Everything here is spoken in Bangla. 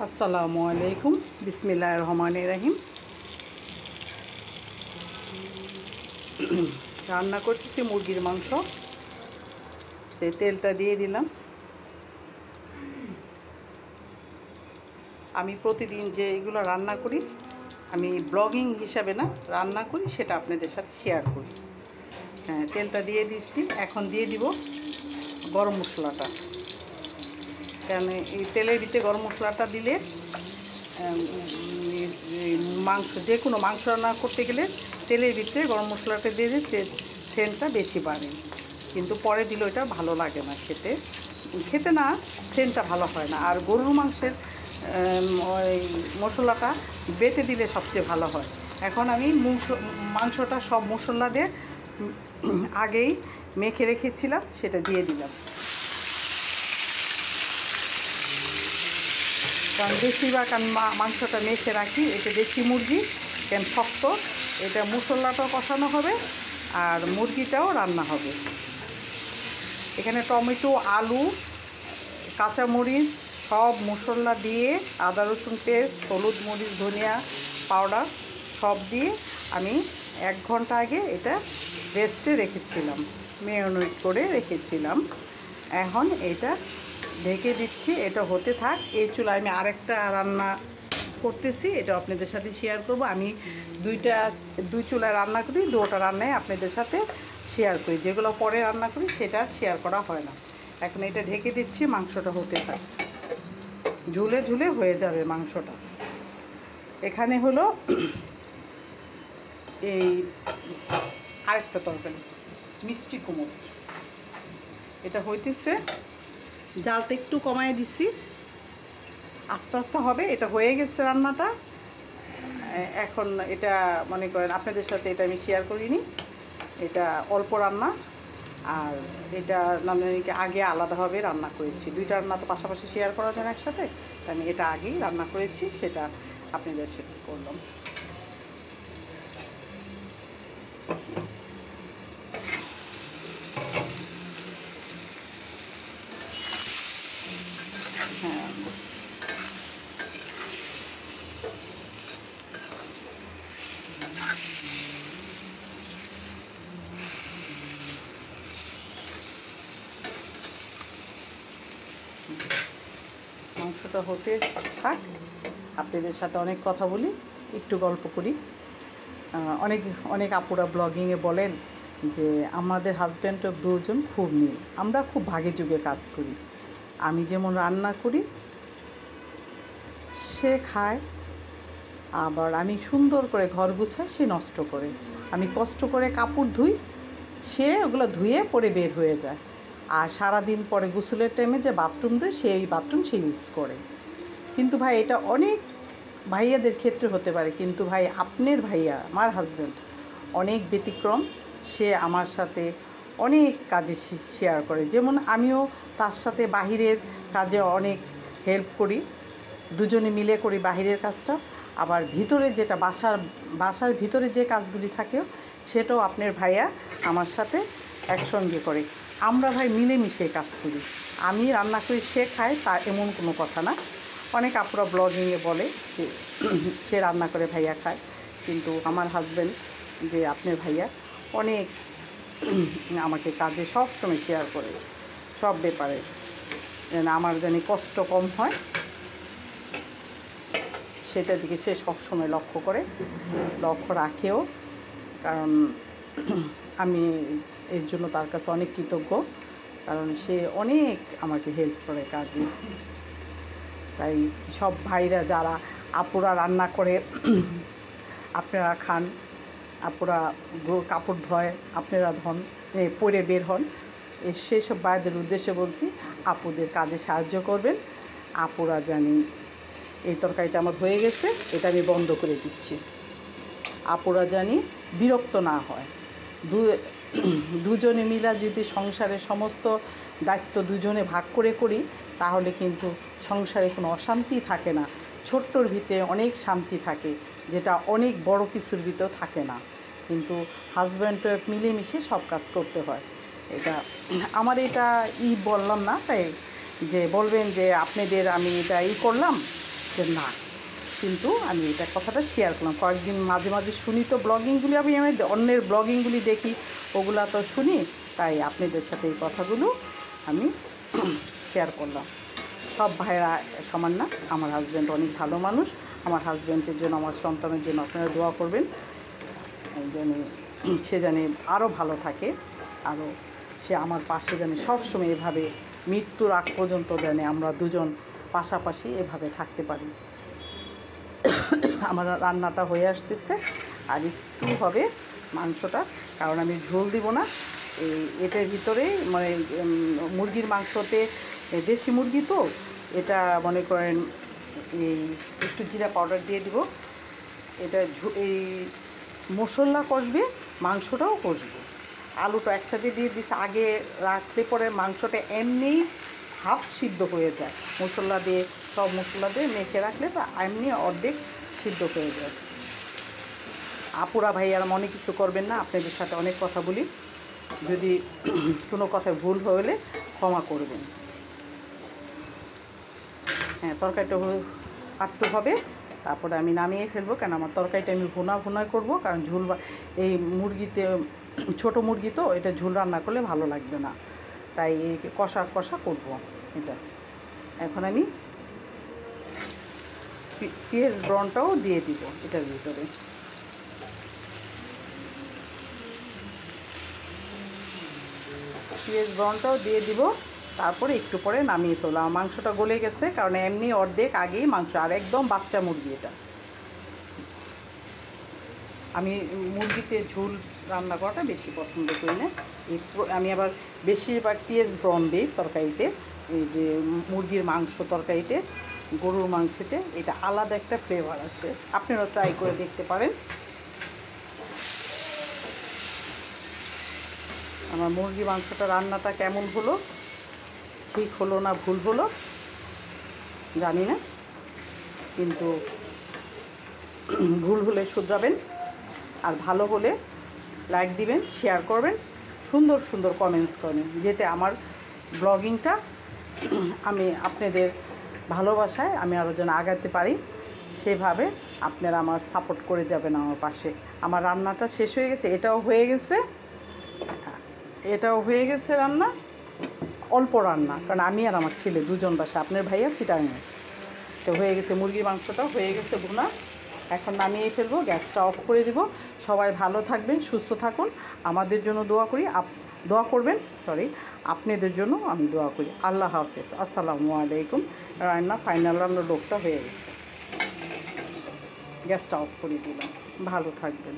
আসসালামু আলাইকুম, বিসমিল্লাহির রহমানির রহিম। রান্না করতেছি মুরগির মাংস। সেই তেলটা দিয়ে দিলাম। আমি প্রতিদিন যে এগুলো রান্না করি, আমি ব্লগিং হিসাবে না রান্না করি, সেটা আপনাদের সাথে শেয়ার করি। হ্যাঁ, তেলটা দিয়ে দিচ্ছি। এখন দিয়ে দিব গরম মশলাটা। কারণ এই তেলের ভিতরে গরম মশলাটা দিলে মাংস, যে কোনো মাংস রান্না করতে গেলে তেলের ভিতরে গরম মশলাটা দিয়ে সেন্টটা বেশি বাড়ে, কিন্তু পরে দিলে ওটা ভালো লাগে না খেতে না, সেন্টটা ভালো হয় না। আর গরুর মাংসের ওই মশলাটা বেটে দিলে সবচেয়ে ভালো হয়। এখন আমি মাংসটা সব মশলা দিয়ে আগেই মেখে রেখেছিলাম, সেটা দিয়ে দিলাম। কারণ বেশিরভাগ আমি মাংসটা মেখে রাখি, এটা দেশি মুরগি, কেন শক্ত, এটা মশলাটাও কষানো হবে আর মুরগিটাও রান্না হবে। এখানে টমেটো, আলু, কাঁচামরিচ সব মশলা দিয়ে, আদা রসুন পেস্ট, হলুদ মরিচ ধনিয়া পাউডার সব দিয়ে আমি 1 ঘন্টা আগে এটা রেস্টে রেখেছিলাম, ম্যারিনেট করে রেখেছিলাম। এখন এটা ঢেকে দিচ্ছি, এটা হতে থাক। এই চুলায় আমি আরেকটা রান্না করতেছি, এটা আপনাদের সাথে শেয়ার করব। আমি দুই চুলায় রান্না করি, দুটো রান্নায় আপনাদের সাথে শেয়ার করি। যেগুলো পরে রান্না করি সেটা শেয়ার করা হয় না। এখন এটা ঢেকে দিচ্ছি, মাংসটা হতে থাক। ঝুলে ঝুলে হয়ে যাবে মাংসটা। এখানে হলো এই আরেকটা তরকারি, মিষ্টি কুমড়ো, এটা হইতেছে। জালটা একটু কমায় দিচ্ছি, আস্তে আস্তে হবে। এটা হয়ে গেছে রান্নাটা। এখন এটা মনে করেন আপনাদের সাথে এটা আমি শেয়ার করিনি, এটা অল্প রান্না। আর এটা নানানিকে আগে আলাদাভাবে রান্না করেছি। দুইটা রান্না তো পাশাপাশি শেয়ার করা যায় না একসাথে, আমি এটা আগেই রান্না করেছি, সেটা আপনাদের সাথে করলাম। হ্যাঁ, মাংসটা হতে থাক, আপনাদের সাথে অনেক কথা বলি, একটু গল্প করি। অনেক অনেক আপুরা ব্লগিংয়ে বলেন যে আমাদের হাজব্যান্ড ও দুজন খুব মিল, আমরা খুব ভাগে যুগে কাজ করি। আমি যেমন রান্না করি সে খায়, আবার আমি সুন্দর করে ঘর গুছাই সে নষ্ট করে। আমি কষ্ট করে কাপড় ধুই, সে ওগুলো ধুয়ে পরে বের হয়ে যায়। আর সারাদিন পরে গোসলের টাইমে যে বাথরুম দেয়, সেই বাথরুম সে ইউজ করে। কিন্তু ভাই এটা অনেক ভাইয়াদের ক্ষেত্রে হতে পারে, কিন্তু ভাই আপনার ভাইয়া, আমার হাজব্যান্ড অনেক ব্যতিক্রম। সে আমার সাথে অনেক কাজে শেয়ার করে। যেমন আমিও তার সাথে বাহিরের কাজে অনেক হেল্প করি, দুজনে মিলে করি বাহিরের কাজটা। আবার ভিতরে যেটা বাসার ভিতরে যে কাজগুলি থাকে সেটাও আপনার ভাইয়া আমার সাথে একসঙ্গে করে। আমরা ভাই মিলেমিশে কাজ করি। আমি রান্না করি, সে খায়, তা এমন কোনো কথা না। অনেক আপুরা ব্লগিংয়ে বলে যে সে রান্না করে ভাইয়া খায়, কিন্তু আমার হাজব্যান্ড যে আপনার ভাইয়া অনেক আমাকে কাজে সব সময় শেয়ার করে, সব ব্যাপারে, যেন আমার জানি কষ্ট কম হয় সেটার দিকে সে সবসময় লক্ষ্য রাখেও। কারণ আমি এর জন্য তার কাছে অনেক কৃতজ্ঞ, কারণ সে অনেক আমাকে হেল্প করে কাজে। তাই সব ভাইরা যারা আপুরা রান্না করে আপনারা খান, আপুরা কাপড় ধোয় আপনারা ধন, পরে বের হন, সেসব ভাইদের উদ্দেশ্যে বলছি, আপুদের কাজে সাহায্য করবেন। আপুরা জানি এই তরকারিটা আমার হয়ে গেছে, এটা আমি বন্ধ করে দিচ্ছি। আপুরা জানি বিরক্ত না হয়। দুজনে মিলা যদি সংসারের সমস্ত দায়িত্ব দুজনে ভাগ করে করি, তাহলে কিন্তু সংসারে কোনো অশান্তি থাকে না। ছোট্টর ভিতরে অনেক শান্তি থাকে, যেটা অনেক বড় কিছুর ভিতরেও থাকে না। কিন্তু হাজব্যান্ড ওয়াইফ মিলেমিশে সব কাজ করতে হয়। এটা আমার এটা বললাম না, তাই যে বলবেন যে আপনাদের আমি এটা করলাম, যে না, কিন্তু আমি এটা কথাটা শেয়ার করলাম। কয়েকদিন মাঝে মাঝে শুনি তো ব্লগিংগুলি, আমি অন্যের ব্লগিংগুলি দেখি, ওগুলা তো শুনি, তাই আপনাদের সাথে এই কথাগুলো আমি শেয়ার করলাম। সব ভাইরা সমান না, আমার হাজব্যান্ড অনেক ভালো মানুষ। আমার হাজব্যান্ডের জন্য, আমার সন্তানের জন্য আপনারা দোয়া করবেন, যেন সে জানে আরও ভালো থাকে, আরও সে আমার পাশে জানে সবসময় এভাবে মৃত্যুর আগ পর্যন্ত জানে আমরা দুজন পাশাপাশি এভাবে থাকতে পারি। আমার রান্নাটা হয়ে আসতেছে, আর একটু হবে মাংসটা, কারণ আমি ঝোল দিব না। এটার ভিতরে মানে মুরগির মাংসতে, দেশি মুরগি তো, এটা মনে করেন এই একটু জিরা পাউডার দিয়ে দিব। এটা এই মশলা কষবে, মাংসটাও কষবে, আলুটা একসাথে দিয়ে দিচ্ছে আগে রাখলে পরে মাংসটা এমনিই হাফ সিদ্ধ হয়ে যায়। মশলা দিয়ে, সব মশলা দিয়ে মেখে রাখলে তো এমনি অর্ধেক সিদ্ধ হয়ে যায়। আপুরা ভাইয়ারা মনে কিছু করবেন না, আপনাদের সাথে অনেক কথা বলি, যদি কোনো কথায় ভুল হলে ক্ষমা করবেন। হ্যাঁ, তরকারিটা আটটু হবে, তারপরে আমি নামিয়ে ফেলবো, কেন আমার তরকারিটা আমি ভুনা করবো, কারণ ঝোল এই মুরগিতে, ছোটো মুরগি তো, এটা ঝোল রান্না করলে ভালো লাগবে না, তাই কষা করবো এটা। এখন আমি পেঁয়াজ ব্রাউনটাও দিয়ে দিব এটার ভিতরে। পেঁয়াজ ব্রাউনটাও দিয়ে দিব, তারপরে একটু পরে নামিয়ে ফেললাম। মাংসটা গলে গেছে, কারণ এমনি অর্ধেক আগেই মাংস, আর একদম বাচ্চা মুরগি এটা। আমি মুরগিতে ঝোল রান্না করাটা বেশি পছন্দ করি না। আমি আবার বেশিরভাগ পেঁয়াজ ব্রাউন দিই তরকারিতে, এই যে মুরগির মাংস তরকারিতে, গরুর মাংসতে, এটা আলাদা একটা ফ্লেভার আসে। আপনারা ট্রাই করে দেখতে পারেন। আমার মুরগি মাংসটা রান্নাটা কেমন হলো, ঠিক হলো না ভুল হলো জানি না, কিন্তু ভুল হলে শুধরাবেন, আর ভালো হলে লাইক দিবেন, শেয়ার করবেন, সুন্দর সুন্দর কমেন্টস করবেন, যাতে আমার ব্লগিংটা আমি আপনাদের ভালোবাসায় আমি আরও যেন আগাতে পারি। সেভাবে আপনারা আমার সাপোর্ট করে যাবেন আমার পাশে। আমার রান্নাটা শেষ হয়ে গেছে, এটাও হয়ে গেছে রান্না, অল্প রান্না, কারণ আমি আর আমার ছেলে দুজন বাসা, আপনার ভাইয়া চিটাঙে, তো হয়ে গেছে। মুরগির মাংসটাও হয়ে গেছে ভুনা, এখন নামিয়ে ফেলবো, গ্যাসটা অফ করে দিব। সবাই ভালো থাকবেন, সুস্থ থাকুন, আমাদের জন্য দোয়া করি, দোয়া করবেন, আপনাদের জন্য আমি দোয়া করি। আল্লাহ হাফেজ, আসসালামু আলাইকুম। রান্না ফাইনাল রান্নার লোকটা হয়ে গেছে, গ্যাসটা অফ করে দিলাম। ভালো থাকবেন।